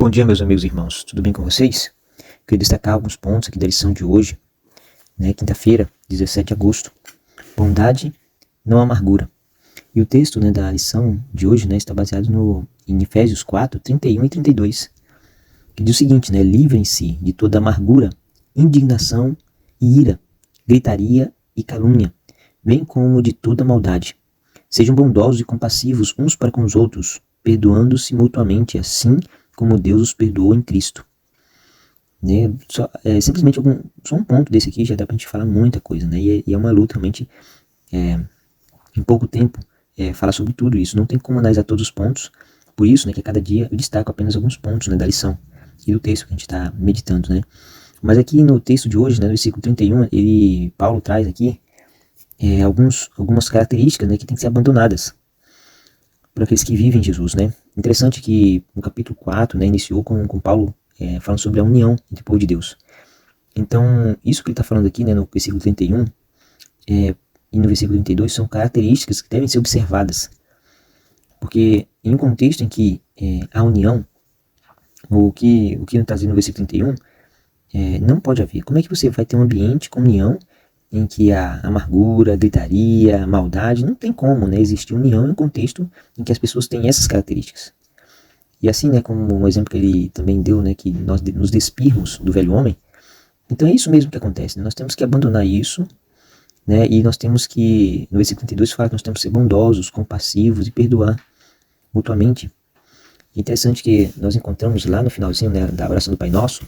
Bom dia, meus amigos e irmãos, tudo bem com vocês? Queria destacar alguns pontos aqui da lição de hoje, quinta-feira, 17 de agosto. Bondade, não amargura. E o texto da lição de hoje está baseado em Efésios 4, 31 e 32, que diz o seguinte: livrem-se de toda amargura, indignação e ira, gritaria e calúnia, bem como de toda maldade. Sejam bondosos e compassivos uns para com os outros, perdoando-se mutuamente, assim como Deus os perdoou em Cristo. Simplesmente só um ponto desse aqui já dá pra gente falar muita coisa, e é uma luta realmente, em pouco tempo, falar sobre tudo isso. Não tem como analisar todos os pontos, por isso que a cada dia eu destaco apenas alguns pontos da lição e do texto que a gente está meditando. Mas aqui no texto de hoje, no versículo 31, Paulo traz aqui algumas características que têm que ser abandonadas para aqueles que vivem em Jesus. Interessante que no capítulo 4 iniciou com Paulo falando sobre a união entre o povo de Deus. Então, isso que ele está falando aqui no versículo 31 e no versículo 32 são características que devem ser observadas. Porque em um contexto em que a união, o que não está dizendo no versículo 31, não pode haver. Como é que você vai ter um ambiente com união em que a amargura, a gritaria, a maldade, não tem como existir união em um contexto em que as pessoas têm essas características. E assim, como um exemplo que ele também deu, que nós nos despirmos do velho homem, então é isso mesmo que acontece. Nós temos que abandonar isso, e nós temos que, no versículo 32 fala que nós temos que ser bondosos, compassivos e perdoar mutuamente. É interessante que nós encontramos lá no finalzinho da oração do Pai Nosso,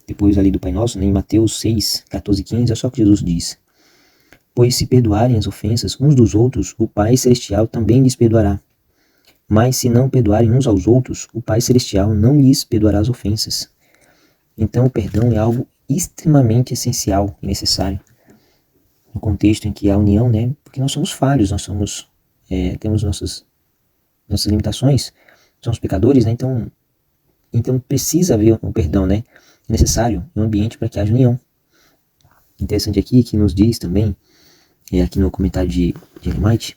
depois ali do Pai Nosso, em Mateus 6, 14 e 15, olha só o que Jesus diz: pois se perdoarem as ofensas uns dos outros, o Pai Celestial também lhes perdoará. Mas se não perdoarem uns aos outros, o Pai Celestial não lhes perdoará as ofensas. Então o perdão é algo extremamente essencial e necessário no contexto em que há união, porque nós somos falhos, nós temos nossas limitações, somos pecadores, então precisa haver um perdão, é necessário um ambiente para que haja união. Interessante aqui que nos diz também, aqui no comentário de Ellen White,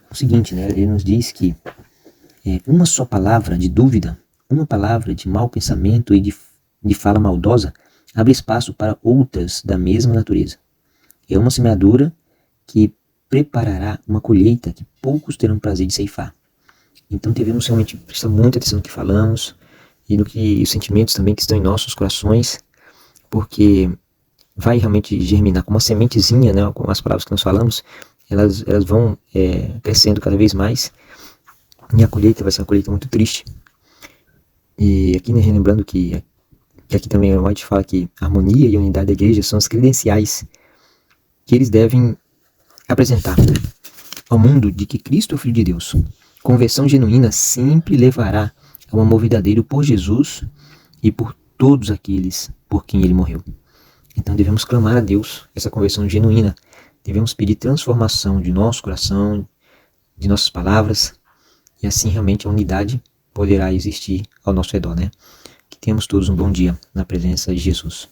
o seguinte, ele nos diz que uma só palavra de dúvida, uma palavra de mau pensamento e de fala maldosa abre espaço para outras da mesma natureza. É uma semeadura que preparará uma colheita que poucos terão prazer de ceifar. Então devemos realmente prestar muita atenção no que falamos e os sentimentos também que estão em nossos corações, porque vai realmente germinar como uma sementezinha, com as palavras que nós falamos, elas vão crescendo cada vez mais, e a colheita vai ser uma colheita muito triste. E aqui, relembrando que aqui também o White fala que a harmonia e a unidade da igreja são as credenciais que eles devem apresentar ao mundo de que Cristo é o Filho de Deus. Conversão genuína sempre levará a um amor verdadeiro por Jesus e por todos aqueles por quem ele morreu. Então devemos clamar a Deus essa conversão genuína. Devemos pedir transformação de nosso coração, de nossas palavras, e assim realmente a unidade poderá existir ao nosso redor. Que tenhamos todos um bom dia na presença de Jesus.